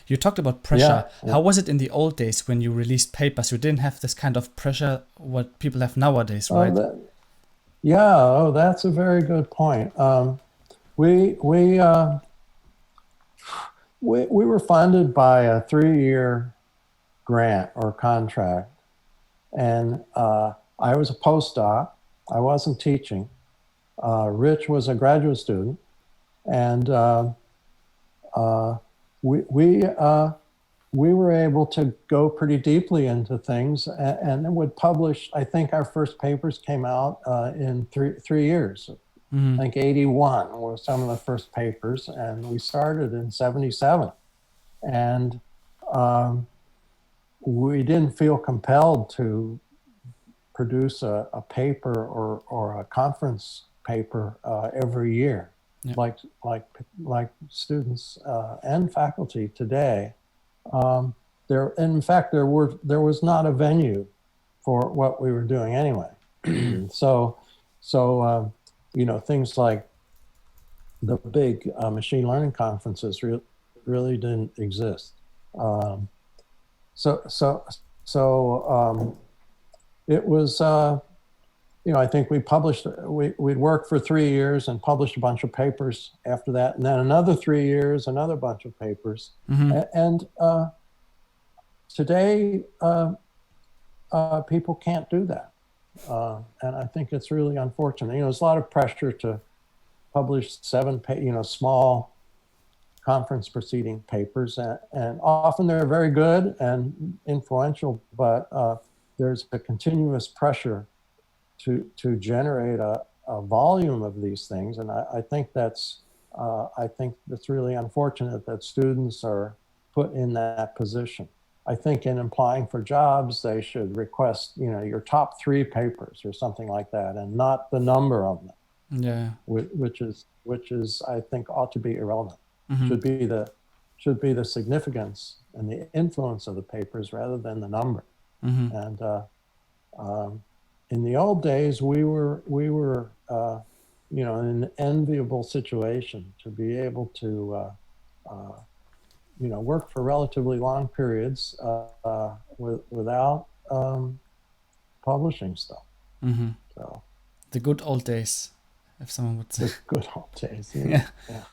You talked about pressure. Yeah. How was it in the old days when you released papers? You didn't have this kind of pressure what people have nowadays, Oh, right? yeah. Oh, that's a very good point. We we uh, we were funded by a 3-year grant or contract, and I was a postdoc. I wasn't teaching. Rich was a graduate student, and uh, we we uh, we were able to go pretty deeply into things, and would publish. I think our first papers came out in three years. Mm-hmm. I think 81 were some of the first papers, and we started in 77. And um, we didn't feel compelled to produce a paper or a conference paper every year, Yeah. like like students and faculty today. In fact, there was not a venue for what we were doing anyway. Mm-hmm. So things like the big machine learning conferences really didn't exist. Um, so so so it was. I think we'd worked for 3 years and published a bunch of papers after that, and then another 3 years, another bunch of papers. Mm-hmm. And today, people can't do that, and I think it's really unfortunate. There's a lot of pressure to publish small conference proceeding papers, and often they're very good and influential, but there's a continuous pressure to generate a volume of these things, and I think that's really unfortunate that students are put in that position. I think in applying for jobs, they should request your top 3 papers or something like that, and not the number of them. Yeah. Which is I think ought to be irrelevant. Mm-hmm. Should be the significance and the influence of the papers rather than the number. Mm-hmm. And in the old days, we were in an enviable situation to be able to work for relatively long periods without publishing stuff. Mm-hmm. So the good old days, if someone would say. the good old days. Yeah. Yeah.